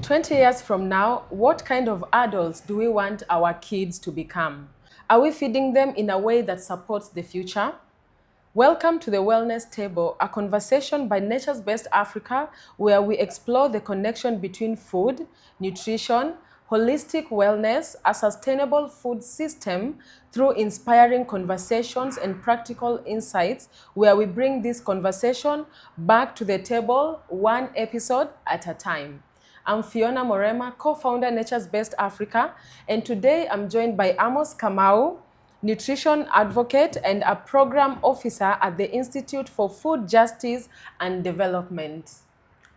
20 years from now, what kind of adults do we want our kids to become? Are we feeding them in a way that supports the future? Welcome to the Wellness Table, a conversation by Nature's Best Africa, where we explore the connection between food, nutrition, holistic wellness, a sustainable food system through inspiring conversations and practical insights, where we bring this conversation back to the table one episode at a time. I'm Fiona Morema, co-founder Nature's Best Africa, and today I'm joined by Amos Kamau, nutrition advocate and a program officer at the Institute for Food Justice and Development.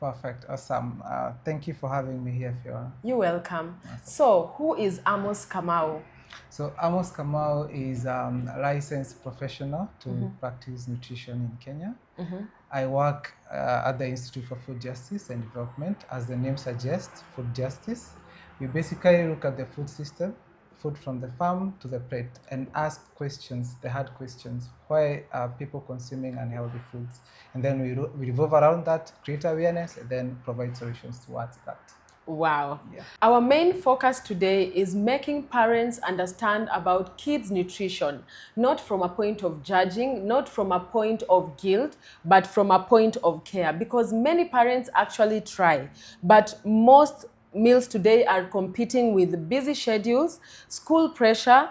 Perfect, awesome. Thank you for having me here, Fiona. You're welcome. Awesome. So, who is Amos Kamau? So Amos Kamau is a licensed professional to practice nutrition in Kenya. I work at the Institute for Food Justice and Development. As the name suggests, food justice. We basically look at the food system, food from the farm to the plate, and ask questions, the hard questions. Why are people consuming unhealthy foods? And then we revolve around that, create awareness, and then provide solutions towards that. Wow. Yeah. Our main focus today is making parents understand about kids' nutrition, not from a point of judging, not from a point of guilt, but from a point of care. Because many parents actually try, but most meals today are competing with busy schedules, school pressure,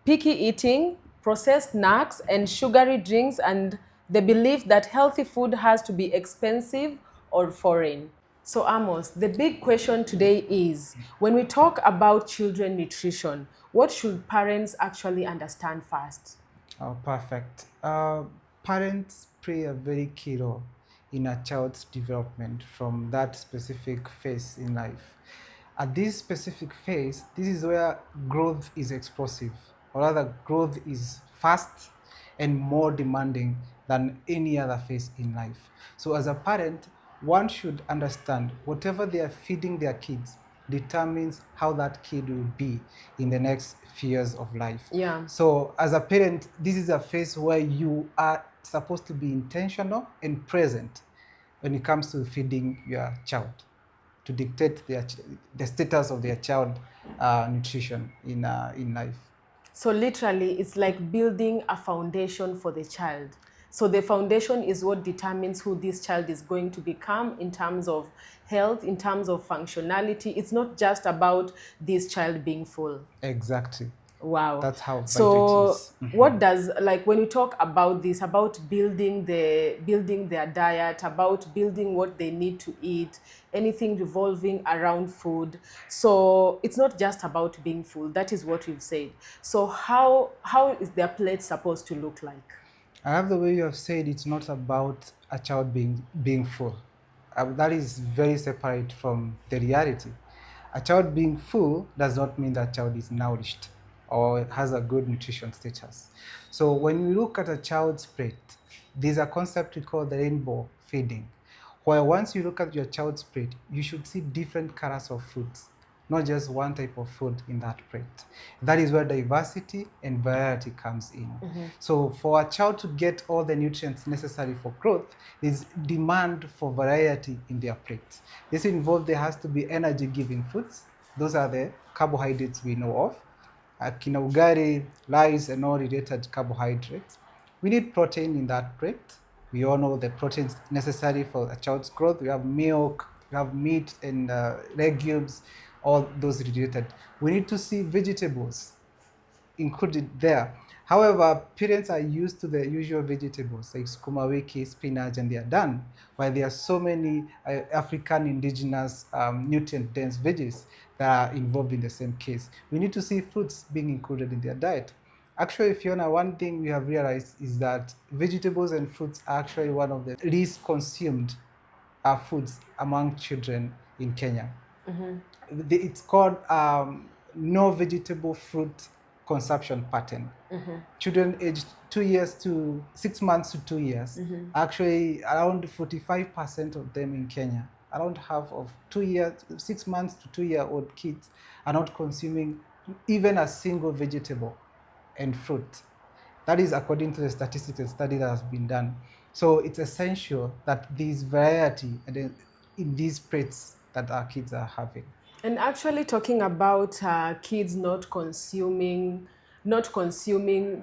picky eating, processed snacks, and sugary drinks, and the belief that healthy food has to be expensive or foreign. So Amos, the big question today is, when we talk about children nutrition, what should parents actually understand first? Oh, perfect. Parents play a very key role in a child's development from that specific phase in life. At this specific phase, this is where growth is explosive, or rather, growth is fast and more demanding than any other phase in life. So, as a parent, one should understand whatever they are feeding their kids determines how that kid will be in the next few years of life. Yeah. So as a parent, this is a phase where you are supposed to be intentional and present when it comes to feeding your child, to dictate the status of their child nutrition in life. So literally, it's like building a foundation for the child. So the foundation is what determines who this child is going to become in terms of health, in terms of functionality. It's not just about this child being full. Exactly. Wow. That's how vital so it is. what does, like, when you talk about this, about building their diet, about building what they need to eat, anything revolving around food, so it's not just about being full. That is what we've said. So how is their plate supposed to look like? I love the way you have said it's not about a child being full. That is very separate from the reality. A child being full does not mean that child is nourished or has a good nutrition status. So when we look at a child's plate, there's a concept we call the rainbow feeding, where once you look at your child's plate, you should see different colors of foods, not just one type of food in that plate. That is where diversity and variety comes in. So for a child to get all the nutrients necessary for growth, there's demand for variety in their plate. This involves there has to be energy-giving foods. Those are the carbohydrates we know of. Kina ugali, rice, and all related carbohydrates. We need protein in that plate. We all know the proteins necessary for a child's growth. We have milk, we have meat and legumes, all those related. We need to see vegetables included there. However, parents are used to the usual vegetables like sukuma wiki, spinach, and they are done. While there are so many African indigenous nutrient-dense veggies that are involved in the same case. We need to see fruits being included in their diet. Actually, Fiona, one thing we have realized is that vegetables and fruits are actually one of the least consumed foods among children in Kenya. It's called no vegetable fruit consumption pattern. Children aged 2 years to 6 months to 2 years, actually around 45% of them in Kenya, around half of 6 months to 2-year-old kids are not consuming even a single vegetable and fruit. That is according to the statistical study that has been done. So it's essential that this variety in these plates that our kids are having. And actually talking about kids not consuming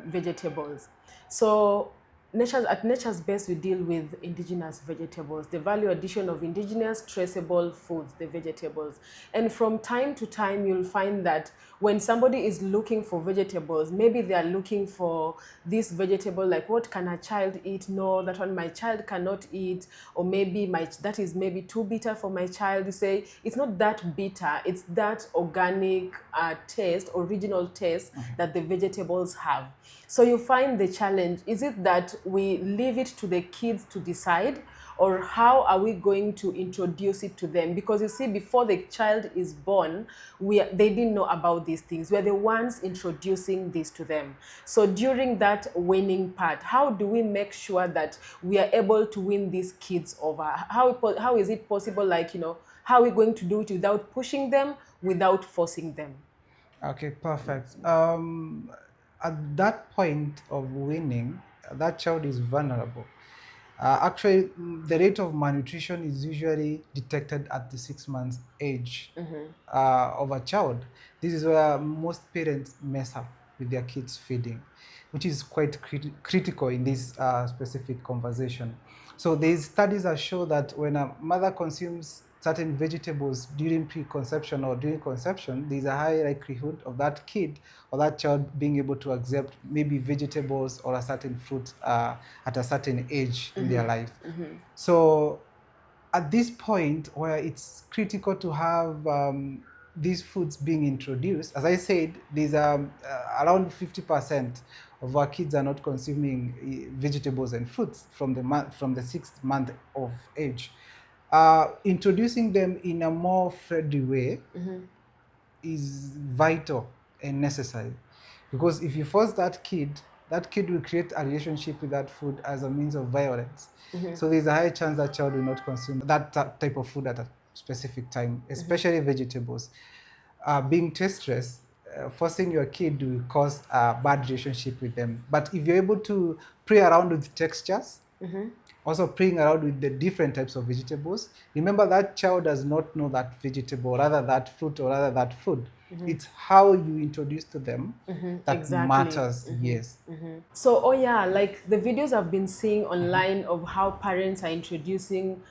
vegetables. So at Nature's Best, we deal with indigenous vegetables, the value addition of indigenous traceable foods, the vegetables. And from time to time, you'll find that when somebody is looking for vegetables, maybe they are looking for this vegetable, like what can a child eat? No, that one my child cannot eat, or maybe that is maybe too bitter for my child. You say it's not that bitter, it's that organic taste, original taste that the vegetables have. So you find the challenge, is it that we leave it to the kids to decide, or how are we going to introduce it to them? Because you see, before the child is born, they didn't know about these things. We're the ones introducing this to them. So during that winning part, how do we make sure that we are able to win these kids over? How is it possible, like, how are we going to do it without pushing them, without forcing them? Okay, perfect. At that point of winning, that child is vulnerable. Actually, the rate of malnutrition is usually detected at the 6 months age of a child. This is where most parents mess up with their kids feeding, which is quite critical in this specific conversation. So these studies that show that when a mother consumes certain vegetables during preconception or during conception, there's a high likelihood of that kid or that child being able to accept maybe vegetables or a certain fruit at a certain age in their life. So at this point where it's critical to have these foods being introduced, as I said, there's around 50% of our kids are not consuming vegetables and fruits from the 6th month of age. Introducing them in a more friendly way is vital and necessary, because if you force that kid will create a relationship with that food as a means of violence. So there's a high chance that child will not consume that type of food at a specific time, especially vegetables. Being tasteless, forcing your kid will cause a bad relationship with them. But if you're able to play around with textures, also playing around with the different types of vegetables. Remember, that child does not know that vegetable, rather that fruit, or rather that food. It's how you introduce to them that Exactly. matters. Yes. So, oh yeah, like the videos I've been seeing online of how parents are introducing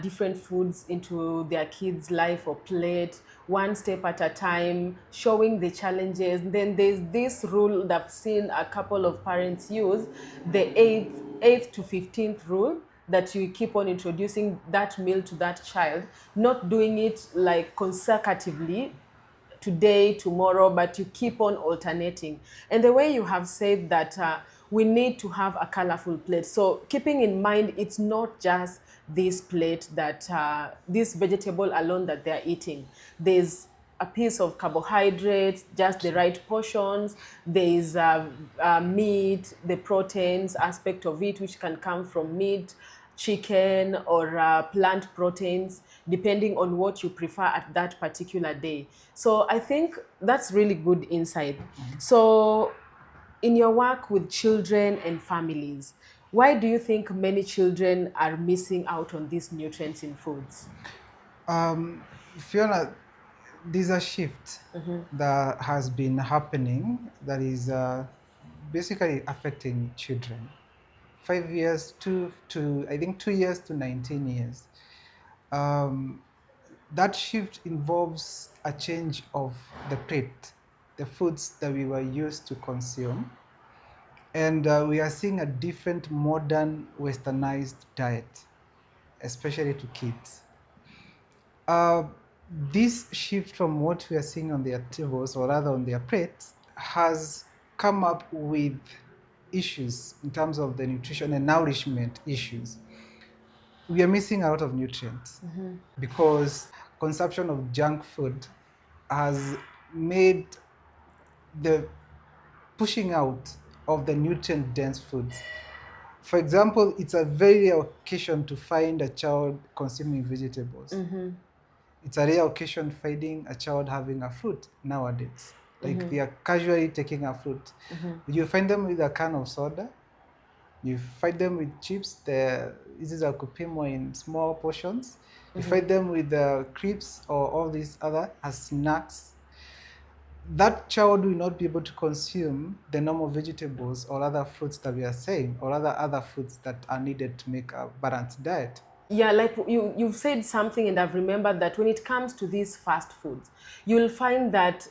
different foods into their kids' life or plate, one step at a time, showing the challenges. Then there's this rule that I've seen a couple of parents use, the eighth to 15th rule, that you keep on introducing that meal to that child, not doing it like consecutively, today, tomorrow, but you keep on alternating. And the way you have said that we need to have a colorful plate. So keeping in mind, it's not just this plate that this vegetable alone that they're eating. There's a piece of carbohydrates, just the right portions. There is meat, the proteins aspect of it, which can come from meat, chicken, or plant proteins, depending on what you prefer at that particular day. So I think that's really good insight. So in your work with children and families, why do you think many children are missing out on these nutrients in foods? Fiona, there's a shift that has been happening that is basically affecting children. 5 years to I think 2 years to 19 years. Um, that shift involves a change of the plate, the foods that we were used to consume. And we are seeing a different modern westernized diet, especially to kids. Uh, this shift from what we are seeing on their tables, or rather on their plates, has come up with issues in terms of the nutrition and nourishment issues. We are missing a lot of nutrients because consumption of junk food has made the pushing out of the nutrient dense foods. For example, it's a very rare occasion to find a child consuming vegetables. It's a rare occasion finding a child having a fruit nowadays. Like they are casually taking a fruit. You find them with a can of soda. You find them with chips. This is a kupimo in small portions. You feed them with the crisps or all these other as snacks. That child will not be able to consume the normal vegetables or other fruits that we are saying, or other foods that are needed to make a balanced diet. Yeah, like you've said something, and I've remembered that when it comes to these fast foods, you'll find that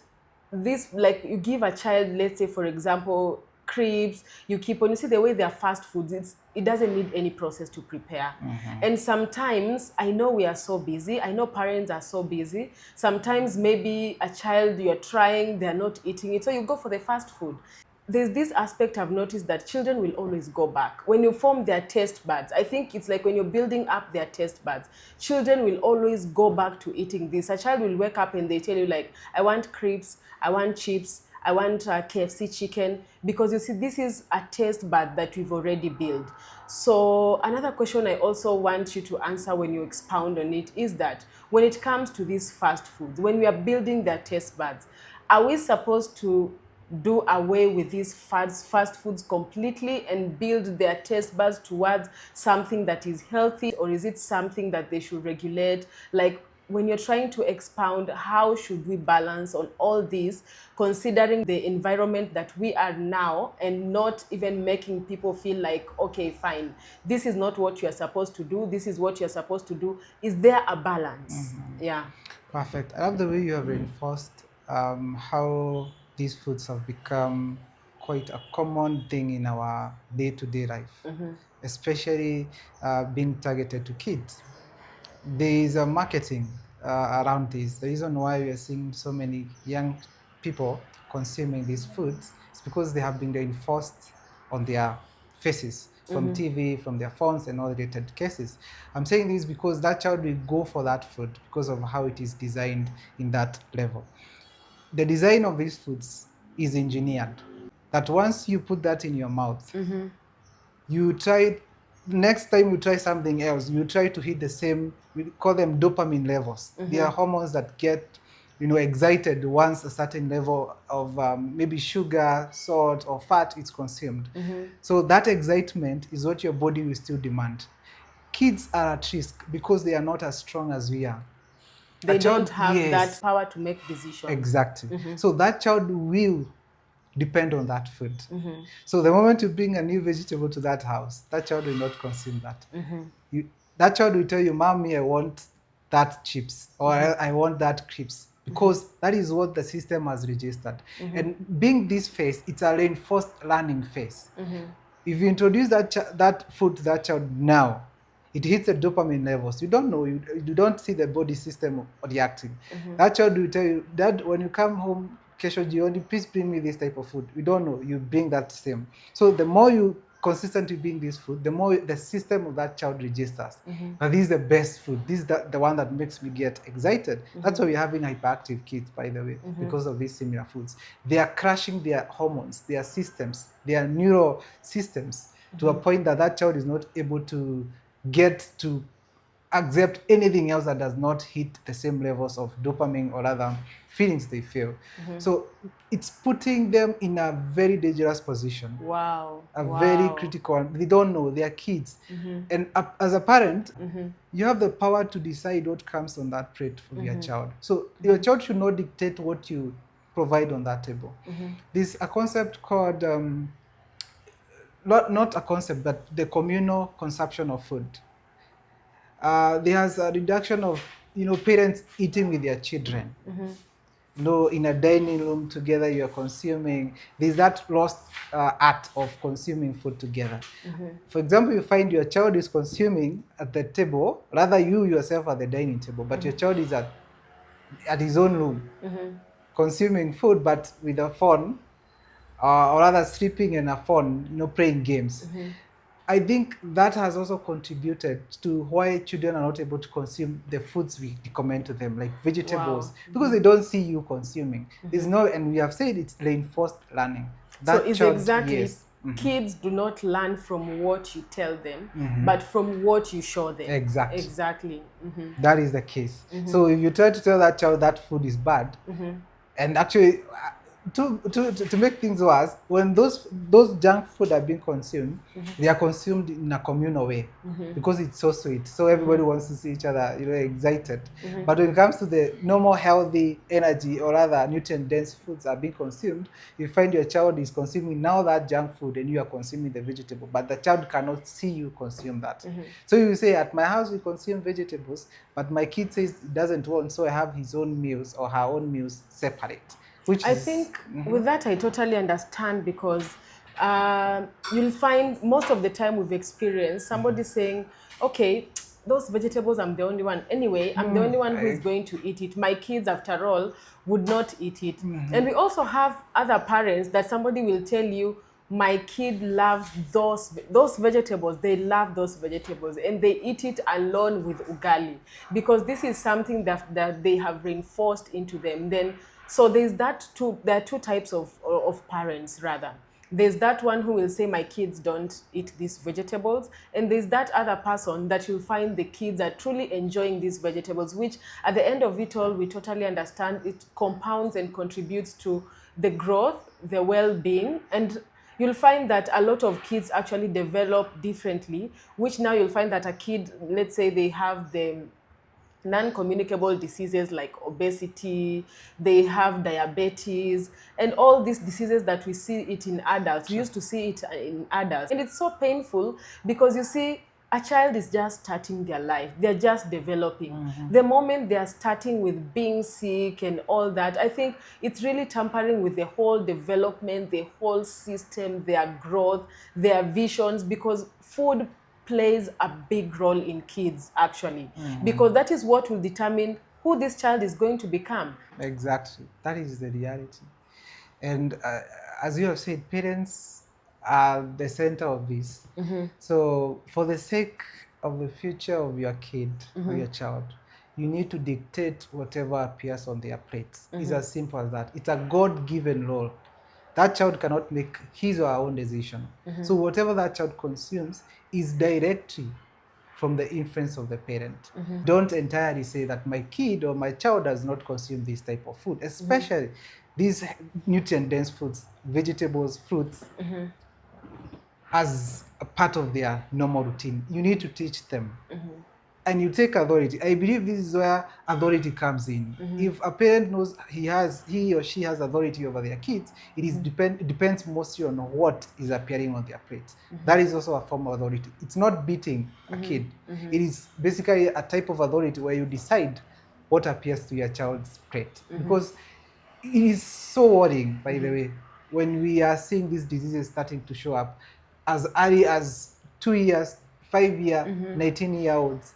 this, like, you give a child, let's say for example, crepes, you keep on, you see the way they are fast foods, it doesn't need any process to prepare. And sometimes, I know we are so busy, I know parents are so busy, sometimes maybe a child you're trying, they're not eating it, so you go for the fast food. There's this aspect I've noticed that children will always go back. When you form their taste buds, I think it's like when you're building up their taste buds, children will always go back to eating this. A child will wake up and they tell you, like, I want crepes, I want chips, I want KFC chicken, because you see, this is a taste bud that we've already built. So another question I also want you to answer when you expound on it is that when it comes to these fast foods, when we are building their taste buds, are we supposed to do away with these fast foods completely and build their taste buds towards something that is healthy, or is it something that they should regulate? Like, when you're trying to expound, how should we balance on all this, considering the environment that we are now, and not even making people feel like, okay, fine, this is not what you're supposed to do, this is what you're supposed to do? Is there a balance? Yeah. Perfect. I love the way you have reinforced how these foods have become quite a common thing in our day-to-day life, especially being targeted to kids. There is a marketing around this. The reason why we are seeing so many young people consuming these foods is because they have been reinforced on their faces from TV, from their phones, and all related cases. I'm saying this because that child will go for that food because of how it is designed in that level. The design of these foods is engineered that once you put that in your mouth, you try, next time you try something else, you try to hit the same, we call them dopamine levels. They are hormones that get, excited once a certain level of maybe sugar, salt, or fat is consumed. So that excitement is what your body will still demand. Kids are at risk because they are not as strong as we are. They A child- don't have yes, that power to make decisions. exactly. So that child will depend on that food. So the moment you bring a new vegetable to that house, that child will not consume that. That child will tell you, Mommy, I want that chips, or I want that crisps, because that is what the system has registered. And being this phase, it's a reinforced learning phase. If you introduce that food to that child now, it hits the dopamine levels. You don't know, you don't see the body system reacting. That child will tell you, Dad, when you come home, Kesho Jioni, please bring me this type of food. We don't know, you bring that same. So the more you consistently bring this food, the more the system of that child registers. But this is the best food. This is the one that makes me get excited. That's why we're having hyperactive kids, by the way, because of these similar foods. They are crashing their hormones, their systems, their neural systems, to a point that that child is not able to get to accept anything else that does not hit the same levels of dopamine or other feelings they feel. So it's putting them in a very dangerous position. Wow. A very critical one. They don't know, they are kids. And as a parent, you have the power to decide what comes on that plate for your child. So your child should not dictate what you provide on that table. There's a concept called, not a concept, but the communal consumption of food. There's a reduction of parents eating with their children. In a dining room together, you're consuming. There's that lost art of consuming food together. For example, you find your child is consuming at the table, rather you yourself at the dining table, but your child is at his own room, consuming food, but with a phone, or rather sleeping in a phone, playing games. I think that has also contributed to why children are not able to consume the foods we recommend to them, like vegetables, because they don't see you consuming. There's no, and we have said it's reinforced learning. So it's exactly, kids do not learn from what you tell them, but from what you show them. Exactly. That is the case. So if you try to tell that child that food is bad, and actually To make things worse, when those junk food are being consumed, they are consumed in a communal way because it's so sweet. So everybody wants to see each other, excited. But when it comes to the normal healthy energy or other nutrient dense foods are being consumed, you find your child is consuming now that junk food and you are consuming the vegetable, but the child cannot see you consume that. So you say, at my house we consume vegetables, but my kid says he doesn't want, so I have his own meals or her own meals separate. Which I is, think with that I totally understand, because you'll find most of the time we've experienced somebody saying, okay, those vegetables, I'm the only one. Anyway, I'm the only one who is going to eat it. My kids, after all, would not eat it. And we also have other parents that somebody will tell you, my kid loves those vegetables. They love those vegetables and they eat it alone with ugali, because this is something that they have reinforced into them. Then so there are two types of parents, rather. There's that one who will say, my kids don't eat these vegetables, and there's that other person that you'll find the kids are truly enjoying these vegetables, which at the end of it all, we totally understand it compounds and contributes to the growth, the well-being. And you'll find that a lot of kids actually develop differently, which now you'll find that a kid, let's say they have the non-communicable diseases like obesity, they have diabetes, and all these diseases that we see it in adults. We used to see it in adults. And it's so painful, because you see, a child is just starting their life. They're just developing. The moment they're starting with being sick and all that, I think it's really tampering with the whole development, the whole system, their growth, their visions, because food plays a big role in kids, actually, because that is what will determine who this child is going to become. exactly, that is the reality. And as you have said, parents are the center of this. So for the sake of the future of your kid or your child, you need to dictate whatever appears on their plates. It's as simple as that. It's a God-given role. That child cannot make his or her own decision. So whatever that child consumes is directly from the influence of the parent. Don't entirely say that my kid or my child does not consume this type of food, especially these nutrient dense foods, vegetables, fruits, as a part of their normal routine. You need to teach them. And you take authority. I believe this is where authority comes in. If a parent knows he or she has authority over their kids, it depends mostly on what is appearing on their plate. That is also a form of authority. It's not beating a kid. It is basically a type of authority where you decide what appears to your child's plate. Because it is so worrying, by the way, when we are seeing these diseases starting to show up as early as 2 years, 5-year, 19-year-olds.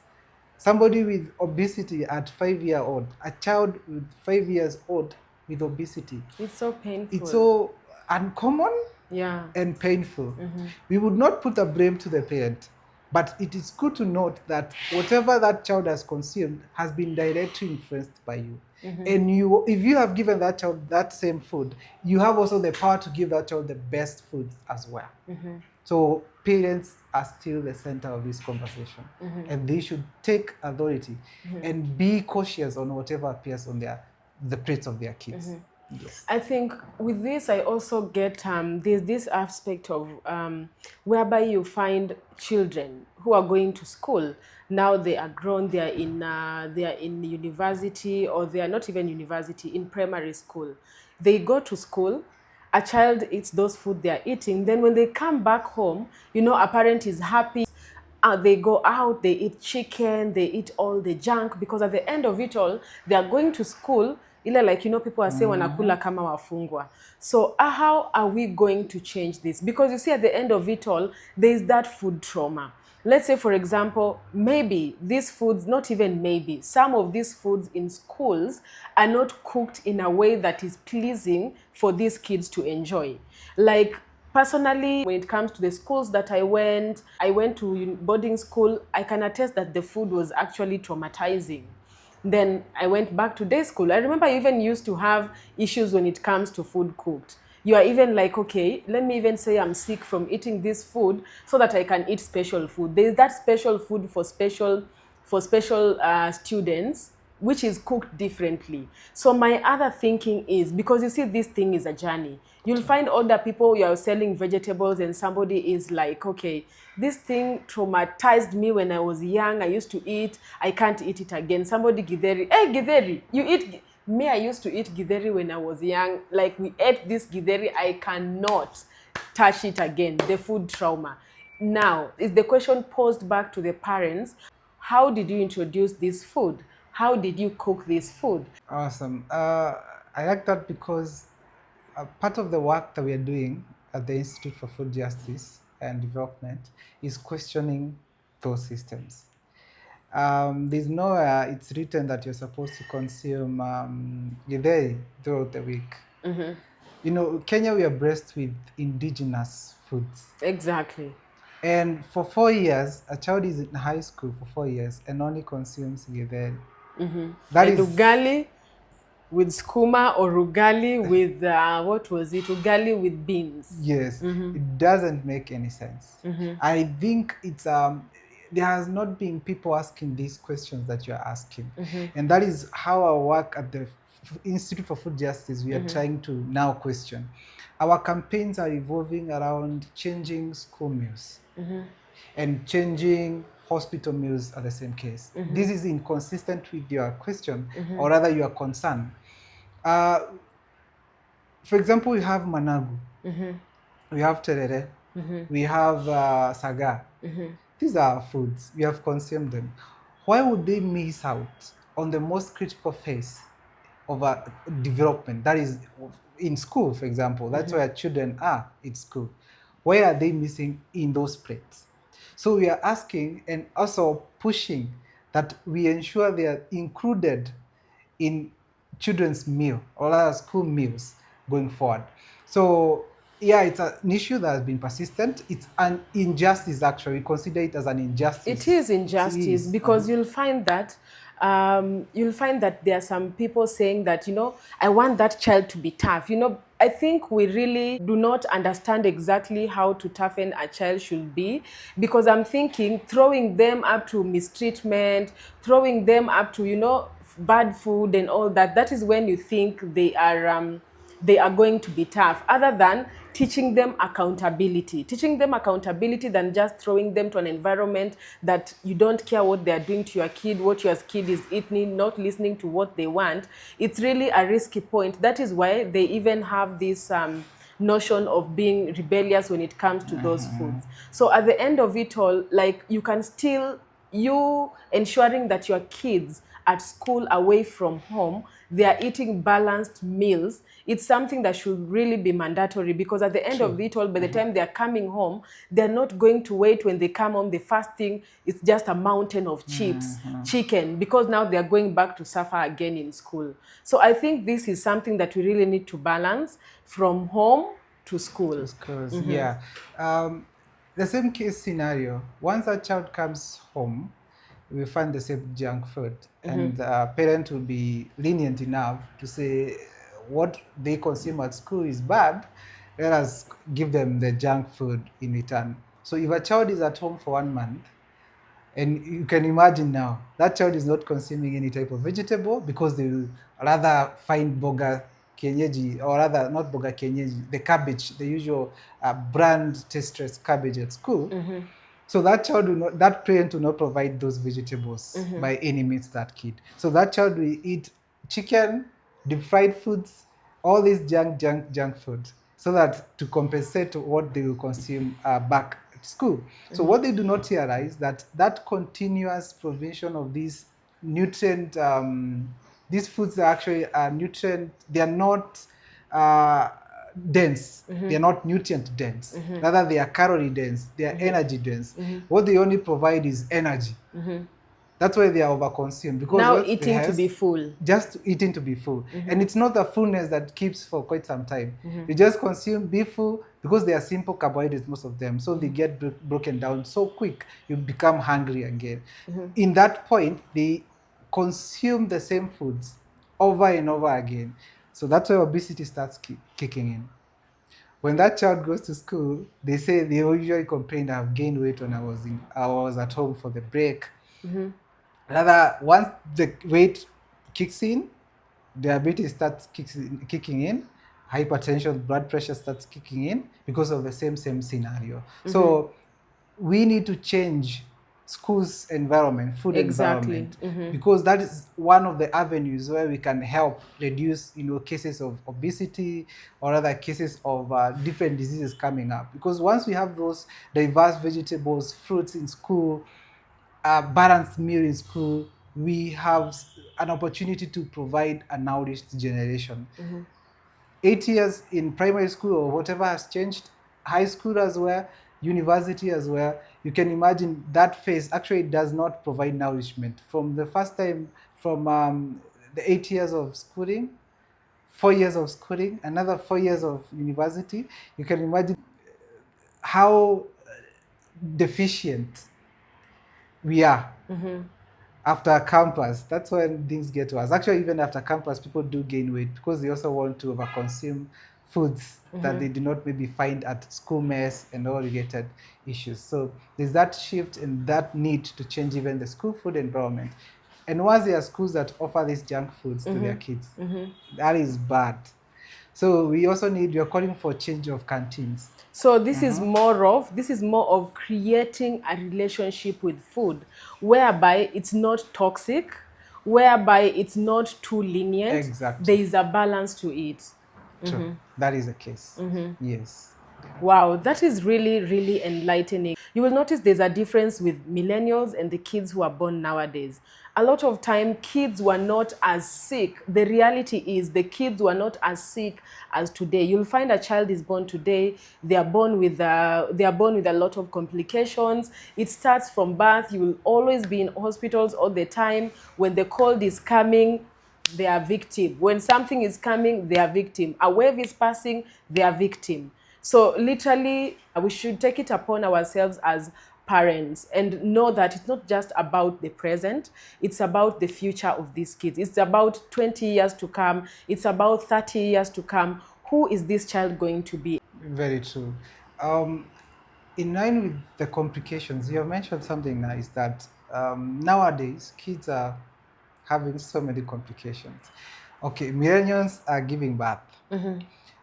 Somebody with obesity at 5-year-old, a child with 5 years old with obesity. It's so painful. It's so uncommon and painful. We would not put the blame to the parent, but it is good to note that whatever that child has consumed has been directly influenced by you. And if you have given that child that same food, you have also the power to give that child the best food as well. So parents are still the center of this conversation, and they should take authority and be cautious on whatever appears on the plates of their kids. Yes. I think with this, I also get there's this aspect of whereby you find children who are going to school. Now they are grown, they are in university, or they are not even university, in primary school. They go to school, a child eats those food they are eating. Then when they come back home, a parent is happy. They go out, they eat chicken, they eat all the junk, because at the end of it all, they are going to school. People are saying, wanakula kama wafungwa. So how are we going to change this? Because you see, at the end of it all, there is that food trauma. Let's say, for example, maybe these foods, not even maybe, some of these foods in schools are not cooked in a way that is pleasing for these kids to enjoy. Like, personally, when it comes to the schools that I went to boarding school, I can attest that the food was actually traumatizing. Then I went back to day school. I remember I even used to have issues when it comes to food cooked. You are even like, okay, let me even say I'm sick from eating this food so that I can eat special food. There's that special food for special students. which is cooked differently. So my other thinking is, because you see, this thing is a journey. You'll find older people, you are selling vegetables and somebody is like, okay, this thing traumatized me when I was young. I used to eat, I can't eat it again. Somebody githeri, hey githeri, you eat. Me, I used to eat githeri when I was young. Like, we ate this githeri, I cannot touch it again. The food trauma. Now, is the question posed back to the parents, how did you introduce this food? How did you cook this food? Awesome. I like that because part of the work that we are doing at the Institute for Food Justice and Development is questioning those systems. There's nowhere it's written that you're supposed to consume githeri throughout the week. You know, Kenya, we are blessed with indigenous foods. Exactly. And for 4 years, a child is in high school for 4 years and only consumes githeri. That And is, ugali with skuma, or ugali with, what was it? Ugali with beans. yes, it doesn't make any sense. I think it's there has not been people asking these questions that you're asking, and that is how our work at the Institute for Food Justice, we are trying to now question. Our campaigns are evolving around changing school meals and changing hospital meals at the same case. This is inconsistent with your question, or rather your concern. For example, we have managu, we have terere, we have saga. These are foods, we have consumed them. Why would they miss out on the most critical phase of development? That is in school, for example. That's where children are in school. Why are they missing in those plates? So we are asking and also pushing that we ensure they are included in children's meal or other school meals going forward. So yeah, it's an issue that has been persistent. It's an injustice, actually. We consider it as an injustice. It is injustice, because you'll find that there are some people saying that, I want that child to be tough. I think we really do not understand exactly how to toughen a child should be, because I'm thinking throwing them up to mistreatment, throwing them up to, bad food and all that, that is when you think they are going to be tough, other than teaching them accountability than just throwing them to an environment that you don't care what they are doing to your kid, what your kid is eating, not listening to what they want. It's really a risky point. That is why they even have this notion of being rebellious when it comes to those foods. So at the end of it all, like, you ensuring that your kids at school, away from home, they are eating balanced meals. It's something that should really be mandatory, because at the end of it all, by the time they are coming home, they're not going to wait. When they come home, the first thing is just a mountain of chips, chicken, because now they're going back to suffer again in school. So I think this is something that we really need to balance from home to school. Yeah. The same case scenario, once a child comes home, we find the same junk food, and parents will be lenient enough to say what they consume at school is bad, let us give them the junk food in return. So if a child is at home for 1 month, and you can imagine now, that child is not consuming any type of vegetable, because they will rather find boga kienyeji, or rather not boga kienyeji, the cabbage, the usual brand tasteless cabbage at school. So that child will not, that parent will not provide those vegetables by any means, that kid. So that child will eat chicken, deep fried foods, all these junk food, so that to compensate what they will consume back at school. So what they do not realize, that continuous provision of these nutrient, these foods are actually nutrient, they are not dense. They are not nutrient dense. Rather, they are calorie dense. They are energy dense. What they only provide is energy. That's why they are overconsumed. Because now eating to be full. Just eating to be full. And it's not the fullness that keeps for quite some time. You just consume, be full, because they are simple carbohydrates, most of them. So they get broken down so quick, you become hungry again. In that point, they consume the same foods over and over again. So that's why obesity starts kicking in. When that child goes to school, they say they usually complain, I've gained weight when I was at home for the break. Rather, once the weight kicks in, diabetes starts kicking in, hypertension, blood pressure starts kicking in because of the same scenario. So we need to change schools environment, food Exactly. environment, because that is one of the avenues where we can help reduce, cases of obesity or other cases of different diseases coming up. Because once we have those diverse vegetables, fruits in school, balanced meal in school, we have an opportunity to provide a nourished generation. 8 years in primary school or whatever has changed, high school as well, university as well, you can imagine that phase actually does not provide nourishment. From the first time, from the 8 years of schooling, 4 years of schooling, another 4 years of university, you can imagine how deficient we are after campus. That's when things get worse. Actually, even after campus, people do gain weight because they also want to overconsume foods that they do not maybe find at school mess and all related issues. So there's that shift and that need to change even the school food environment. And once there are schools that offer these junk foods to their kids, that is bad. So we also we are calling for change of canteens. So this is more of creating a relationship with food whereby it's not toxic, whereby it's not too lenient. Exactly. There is a balance to it. True. That is the case. Yes. Wow, that is really, really enlightening. You will notice there's a difference with millennials and the kids who are born nowadays. A lot of time, kids were not as sick. The reality is the kids were not as sick as today. You'll find a child is born today. They are born with a lot of complications. It starts from birth. You will always be in hospitals all the time. When the cold is coming, they are victim. When something is coming, they are victim. A wave is passing, they are victim. So literally, we should take it upon ourselves as parents and know that it's not just about the present, it's about the future of these kids. It's about 20 years to come, it's about 30 years to come. Who is this child going to be? Very true. In line with the complications, you have mentioned something nice that nowadays kids are having so many complications. Okay, millennials are giving birth.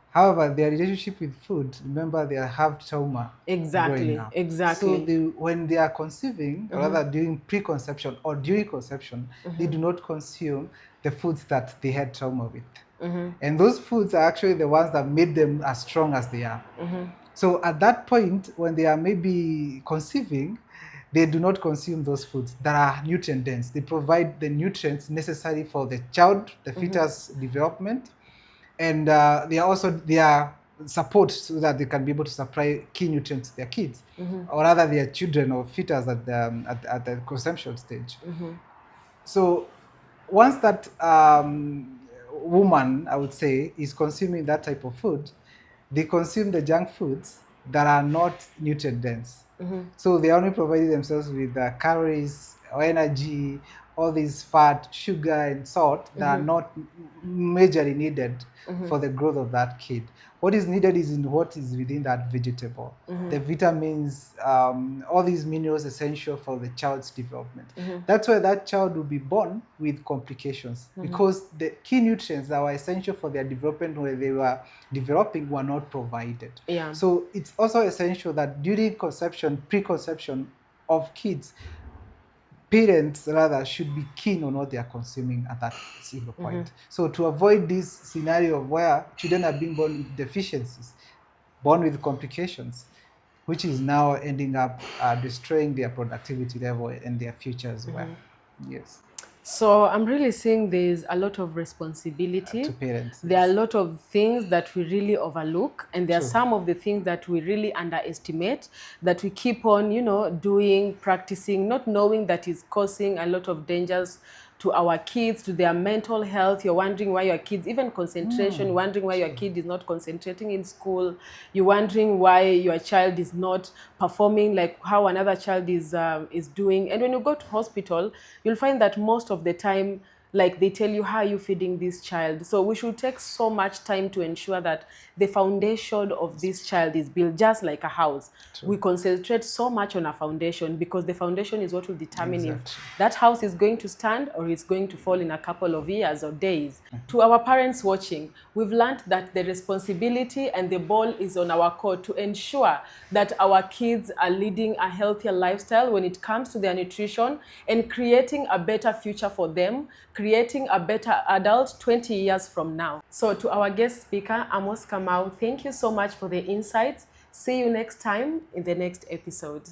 However, their relationship with food, remember, they have trauma growing up. Exactly. So when they are conceiving, or rather during preconception or during conception, they do not consume the foods that they had trauma with. And those foods are actually the ones that made them as strong as they are. So at that point, when they are maybe conceiving, they do not consume those foods that are nutrient dense. They provide the nutrients necessary for the child, the fetus development, and they are support so that they can be able to supply key nutrients to their kids, or rather their children or fetus at the conception stage. So once that woman, I would say, is consuming that type of food, they consume the junk foods that are not nutrient dense. So they are only providing themselves with calories or energy, all these fat, sugar, and salt that are not majorly needed for the growth of that kid. What is needed is in what is within that vegetable. The vitamins, all these minerals essential for the child's development. That's why that child will be born with complications, because the key nutrients that were essential for their development when they were developing were not provided. Yeah. So it's also essential that during conception, preconception of kids, parents rather should be keen on what they are consuming at that single point. So to avoid this scenario of where children are being born with deficiencies, born with complications, which is now ending up destroying their productivity level and their future as well. Yes. So I'm really seeing there's a lot of responsibility To parents, There are yes. a lot of things that we really overlook, and there are True. some of the things that we really underestimate, that we keep on, doing, practicing, not knowing that is causing a lot of dangers to our kids, to their mental health. You're wondering why your kids, even concentration, wondering why your kid is not concentrating in school. You're wondering why your child is not performing like how another child is doing. And when you go to hospital, you'll find that most of the time like they tell you, how are you feeding this child? So we should take so much time to ensure that the foundation of this child is built just like a house. True. We concentrate so much on a foundation because the foundation is what will determine if Exactly. that house is going to stand or it's going to fall in a couple of years or days. To our parents watching, we've learned that the responsibility and the ball is on our court to ensure that our kids are leading a healthier lifestyle when it comes to their nutrition and creating a better future for them, creating a better adult 20 years from now. So to our guest speaker, Amos Kamau, thank you so much for the insights. See you next time in the next episode.